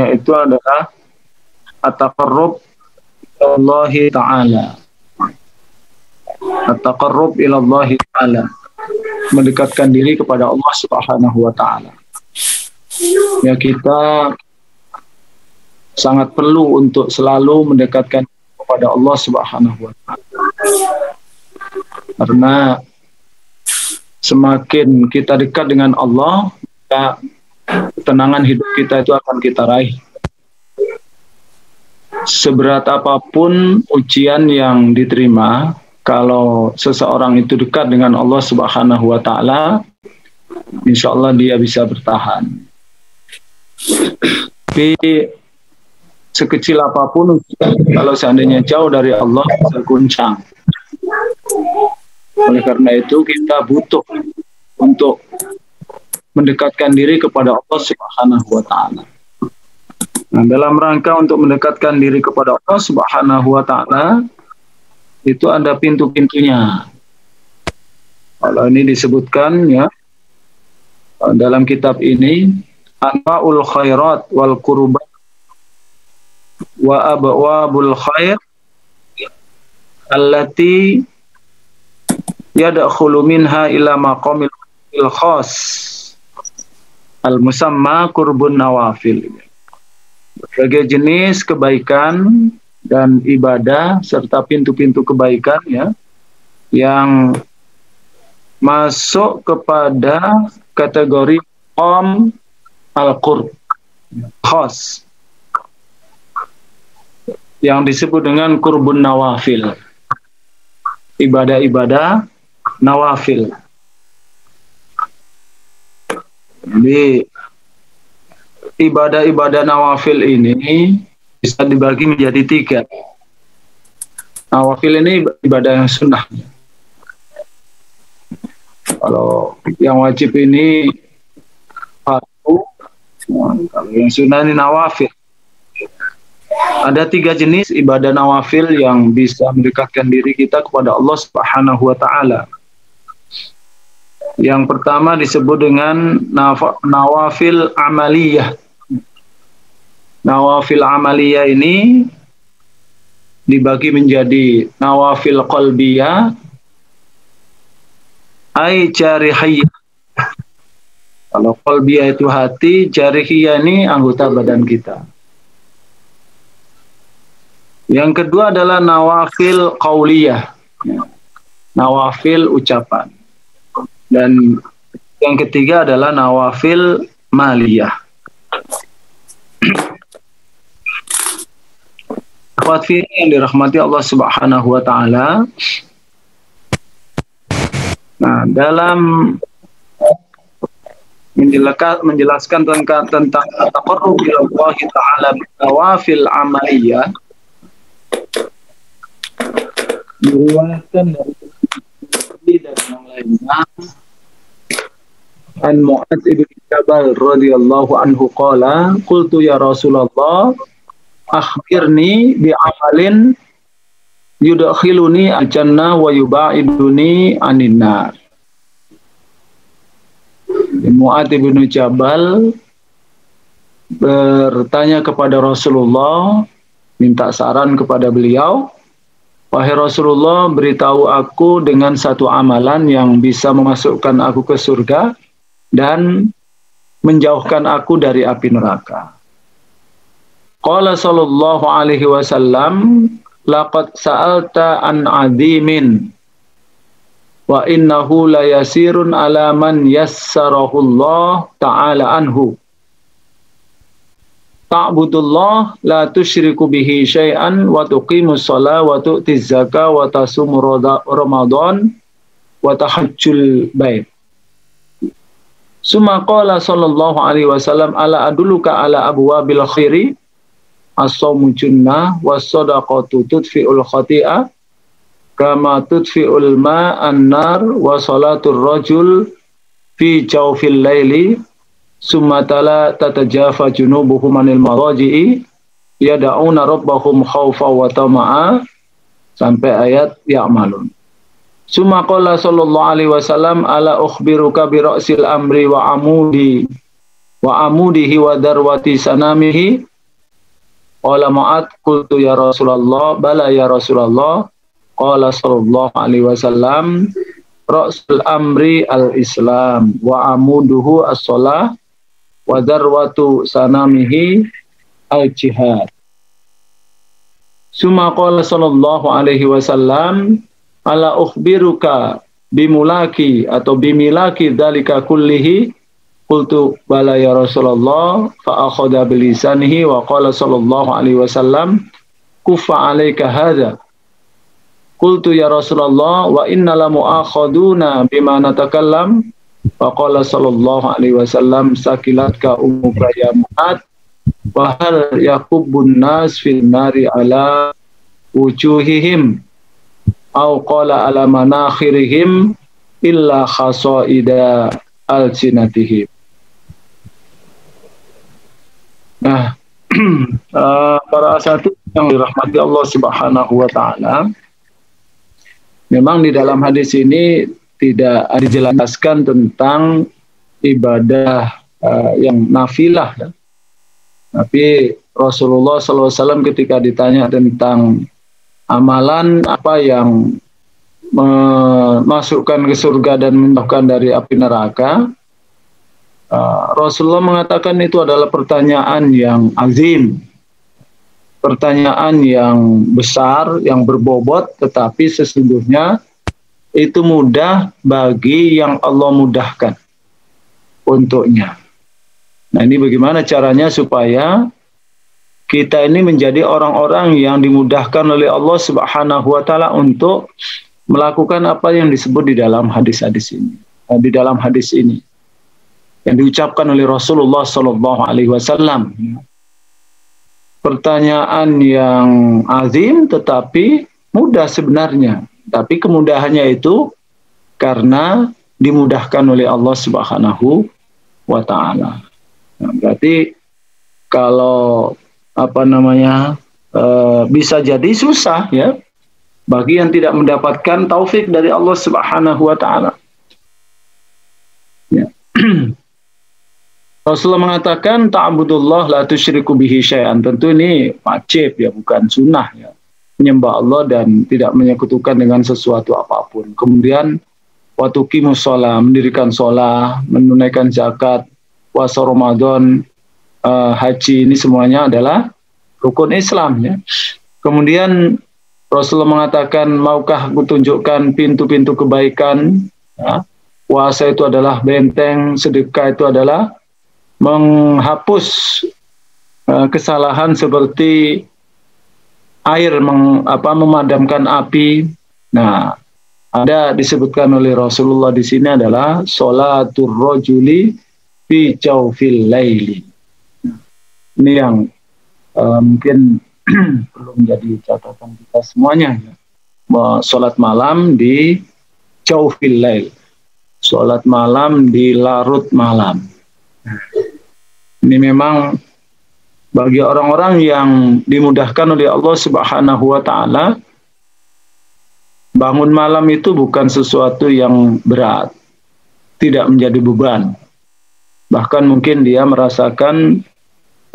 bentuknya itu adalah at-taqarrub ilallahi ta'ala. At-taqarrub ilallahi ta'ala, mendekatkan diri kepada Allah Subhanahu wa ta'ala. Ya, kita sangat perlu untuk selalu mendekatkan kepada Allah Subhanahu wa ta'ala. Karena semakin kita dekat dengan Allah, maka ketenangan hidup kita itu akan kita raih. Seberat apapun ujian yang diterima, kalau seseorang itu dekat dengan Allah Subhanahu wa ta'ala, insya Allah dia bisa bertahan. Tapi sekecil apapun, kalau seandainya jauh dari Allah, bisa guncang. Oleh karena itu kita butuh untuk mendekatkan diri kepada Allah Subhanahu wa ta'ala. Nah, dalam rangka untuk mendekatkan diri kepada Allah Subhanahu wa ta'ala, itu ada pintu-pintunya. Kalau ini disebutkan ya dalam kitab ini, anwa'ul khairat wal qurbat wa abwabul khair allati yadkhulu minha ila maqamil khas al-musamma qurbun nawafil. Berbagai jenis kebaikan dan ibadah serta pintu-pintu kebaikan ya yang masuk kepada kategori al-qurb khas yang disebut dengan qurbun nawafil, ibadah-ibadah nawafil. Jadi ibadah-ibadah nawafil ini bisa dibagi menjadi 3. Nawafil ini ibadah yang sunnah. Kalau yang wajib ini fardu, kalau yang sunnah ini nawafil. Ada 3 jenis ibadah nawafil yang bisa mendekatkan diri kita kepada Allah Subhanahu wa ta'ala. Yang pertama disebut dengan nawafil amaliyah. Nawafil amaliyah ini dibagi menjadi nawafil qalbiyah, ay jarihiyah. Kalau qalbiyah itu hati, jarihiyah ini anggota badan kita. Yang kedua adalah nawafil qauliyah, nawafil ucapan. Dan yang ketiga adalah nawafil maliyah. Akhwat yang dirahmati Allah Subhanahu wa ta'ala. Nah, dalam menjelaskan tentang taqarrub ila Allah ta'ala nawafil amaliyah, diriwayatkan dari dan yang lainnya an Mu'adz ibn Jabal radhiyallahu anhu qala qultu ya Rasulullah akhbirni bi amalin yudkhiluni al-jannah wa yubaiduni anin nar. Mu'adz ibn Jabal bertanya kepada Rasulullah, minta saran kepada beliau, wahai Rasulullah, beritahu aku dengan satu amalan yang bisa memasukkan aku ke surga dan menjauhkan aku dari api neraka. Qala sallallahu alaihi wasallam, laqad sa'alta an 'azimin wa innahu la yasirun ala man yassarahu Allah ta'ala anhu. Ta'budullah la tusyriku bihi syai'an wa tuqimus shalah wa tu'tiz zakah wa tasum ramadan wa tahajjul bait. Summa qala sallallahu alaihi wasallam ala adulluka ala abwabil khairi as-shaumu junnah was sadaqatu tudfi'ul khati'ah kama tudfi'ul ma'an nar wa salatul rajul fi jawfil laili summa tala tatajafa junubuhum anil madaji'i yada'una rabbahum khawfa wa tama'a sampai ayat ya'malun. Summa qala sallallahu alaihi wasallam ala ukhbiruka bi ra'sil amri wa amudihi wa darwati sanamihi Qala Mu'ad qultu ya Rasulullah bala ya Rasulullah. Qala sallallahu alaihi wasallam ra'sul amri al-islam wa amuduhu as-shalah wa darwatu sanamihi al-jihad. Summa qala sallallahu alaihi wasallam ala ukhbiruka bimulaki atau bimilaki dzalika kullihi. Qultu bala ya Rasulullah fa akhadha bilisanihi wa qala sallallahu alaihi wasallam kuffa alayka hadza. Qultu ya Rasulullah wa inna la mu'akhaduna bima natakallam. Wa qala sallallahu alaihi wasallam sakilatka ummuka ya Mu'ad wa hal yaqubbun nas fil nari ala wujuhihim au qala ala manakhirihim illa khasaida al-sinatihim. Nah, para asatidz yang dirahmati Allah Subhanahu wa taala, memang di dalam hadis ini tidak dijelaskan tentang ibadah yang nafilah, ya. Tapi Rasulullah SAW ketika ditanya tentang amalan apa yang memasukkan ke surga dan menjauhkan dari api neraka, Rasulullah mengatakan itu adalah pertanyaan yang azim, pertanyaan yang besar, yang berbobot, tetapi sesungguhnya itu mudah bagi yang Allah mudahkan untuknya. Nah, ini bagaimana caranya supaya kita ini menjadi orang-orang yang dimudahkan oleh Allah Subhanahu wa taala untuk melakukan apa yang disebut di dalam hadis-hadis ini, di dalam hadis ini yang diucapkan oleh Rasulullah Sallallahu Alaihi Wasallam. Pertanyaan yang azim tetapi mudah sebenarnya, tapi kemudahannya itu karena dimudahkan oleh Allah Subhanahu wa taala. Nah, berarti kalau bisa jadi susah ya bagi yang tidak mendapatkan taufik dari Allah Subhanahu wa taala. Ya. Rasulullah mengatakan ta'budullah la tusyriku bihi syai'an. Tentu ini wajib ya, bukan sunnah ya. Menyembah Allah dan tidak menyekutukan dengan sesuatu apapun. Kemudian wa tuqimus shalah, mendirikan shalah, menunaikan zakat, puasa Ramadan, haji, ini semuanya adalah rukun Islam ya. Kemudian Rasulullah mengatakan, maukah kutunjukkan pintu-pintu kebaikan? Ya. Puasa itu adalah benteng, sedekah itu adalah menghapus kesalahan seperti air memadamkan api. Nah, ada disebutkan oleh Rasulullah di sini adalah sholatur rajuli fi jawfil laili. Ini yang mungkin perlu menjadi catatan kita semuanya ya. Sholat malam di jawfil lail, sholat malam di larut malam. Ini memang bagi orang-orang yang dimudahkan oleh Allah Subhanahu wa taala, bangun malam itu bukan sesuatu yang berat, tidak menjadi beban. Bahkan mungkin dia merasakan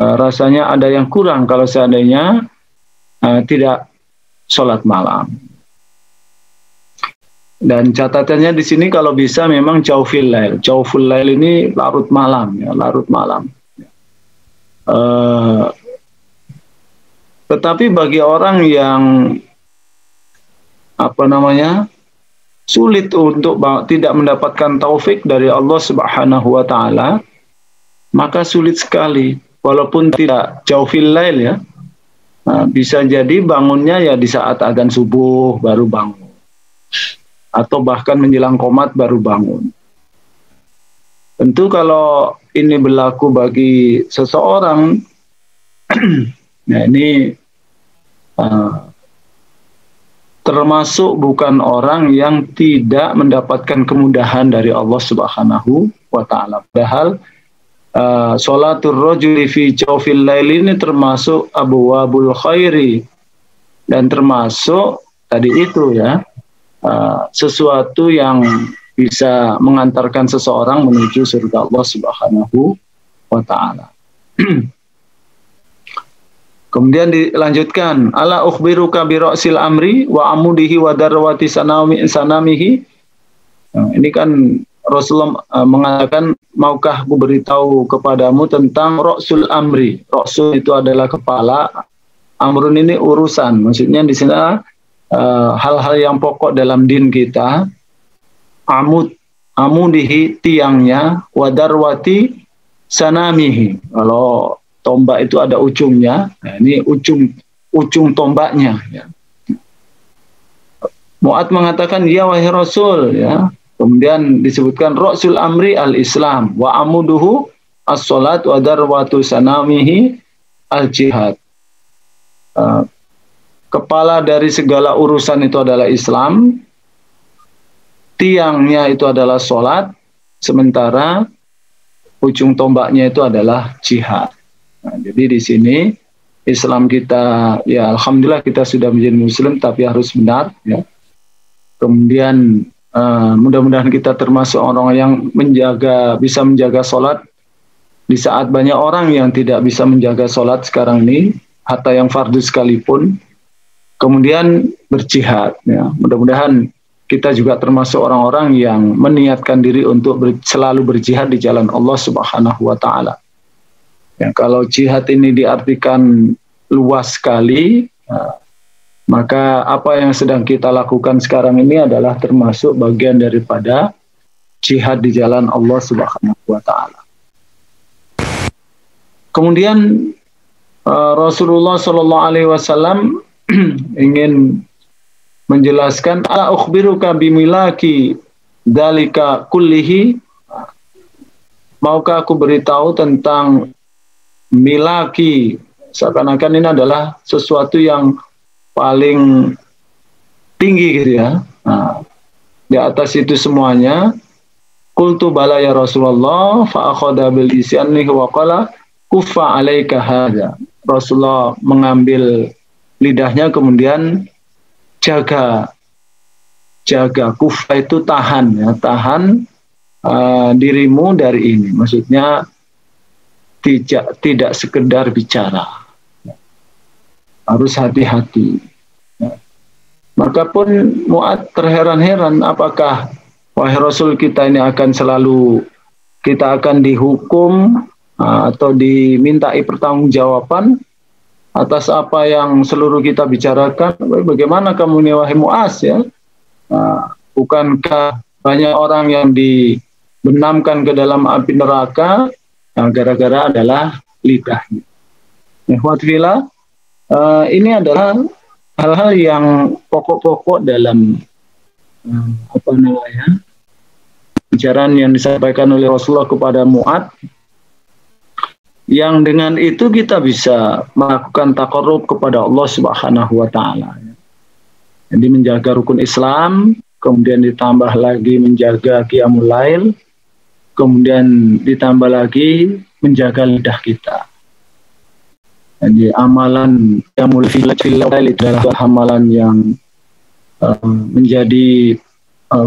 rasanya ada yang kurang kalau seandainya tidak sholat malam. Dan catatannya di sini kalau bisa memang jawfil lail. Jawful lail ini larut malam ya, larut malam. Tetapi bagi orang yang sulit untuk tidak mendapatkan taufik dari Allah Subhanahu wa taala, maka sulit sekali walaupun tidak jawfil lail ya. Bisa jadi bangunnya ya di saat adzan subuh baru bangun, atau bahkan menjelang qomat baru bangun. Tentu kalau ini berlaku bagi seseorang, nah ini termasuk bukan orang yang tidak mendapatkan kemudahan dari Allah Subhanahu wa taala. Padahal sholatur rajuli fi jawfil lail ini termasuk abwabul khairi, dan termasuk tadi itu ya, sesuatu yang bisa mengantarkan seseorang menuju surga Allah Subhanahu wa taala. Kemudian dilanjutkan, ala ukhbiruka bi ra'sil amri wa amudihi wa darwati sanamihi. Nah, ini kan Rasulullah mengatakan, maukah aku beritahu kepadamu tentang ra'sul amri. Ra'sul itu adalah kepala, amrun ini urusan. Maksudnya di sini hal-hal yang pokok dalam din kita. Amudihi tiangnya, wa darwati sanamihi. Kalau tombak itu ada ujungnya, nah ini ujung tombaknya. Ya. Mu'ad mengatakan, ya wahai Rasul, ya. Kemudian disebutkan ra'sul amri al-Islam wa amuduhu as-salat wa darwatu sanamihi al-jihad. Kepala dari segala urusan itu adalah Islam, tiangnya itu adalah salat, sementara ujung tombaknya itu adalah jihad. Nah, jadi di sini Islam kita, ya alhamdulillah kita sudah menjadi Muslim, tapi harus benar. Ya. Kemudian mudah-mudahan kita termasuk orang yang bisa menjaga sholat di saat banyak orang yang tidak bisa menjaga sholat sekarang ini, hatta yang fardu sekalipun. Kemudian berjihad. Ya. Mudah-mudahan kita juga termasuk orang-orang yang meniatkan diri untuk selalu berjihad di jalan Allah Subhanahu wa Ta'ala. Ya, kalau jihad ini diartikan luas sekali, maka apa yang sedang kita lakukan sekarang ini adalah termasuk bagian daripada jihad di jalan Allah Subhanahu wa Ta'ala. Kemudian Rasulullah Shallallahu Alaihi Wasallam ingin menjelaskan, ala ukhbiruka bimilaki dalika kullihi, maukah aku beritahu tentang milaki, seakan-akan ini adalah sesuatu yang paling tinggi gitu ya. Nah, di atas itu semuanya, qultu bala ya Rasulullah, fa akhadha bil lisyani wa qala kuffa alaika hadza. Rasulullah mengambil lidahnya, kemudian jaga kuffa itu tahan ya, tahan dirimu dari ini. Maksudnya tidak sekedar bicara, harus hati-hati. Maka pun Mu'ad terheran-heran, apakah wahai Rasul kita ini akan selalu kita akan dihukum atau dimintai pertanggungjawaban atas apa yang seluruh kita bicarakan? Bagaimana kamu nih wahai Mu'az ya? Bukankah banyak orang yang dibenamkan ke dalam api neraka gara-gara adalah lidahnya? Ini adalah hal-hal yang pokok-pokok dalam ajaran yang disampaikan oleh Rasulullah kepada Mu'ad, yang dengan itu kita bisa melakukan taqarrub kepada Allah Subhanahu wa Ta'ala. Jadi menjaga rukun Islam, kemudian ditambah lagi menjaga qiyamul lail, kemudian ditambah lagi menjaga lidah kita. Jadi amalan qiyamul lail itu adalah amalan yang menjadi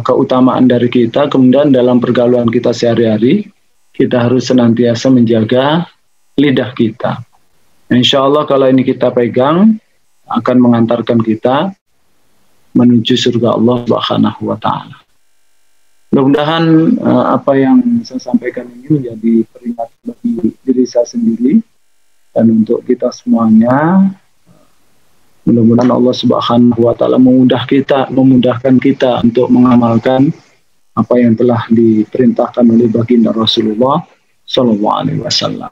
keutamaan dari kita. Kemudian dalam pergaulan kita sehari-hari, kita harus senantiasa menjaga lidah kita. Insya Allah kalau ini kita pegang, akan mengantarkan kita menuju surga Allah Subhanahu wa Ta'ala. Mudah-mudahan apa yang saya sampaikan ini menjadi peringatan bagi diri saya sendiri dan untuk kita semuanya. Mudah-mudahan Allah Subhanahu wa Ta'ala memudahkan kita untuk mengamalkan apa yang telah diperintahkan oleh baginda Rasulullah Sallallahu Alaihi Wasallam.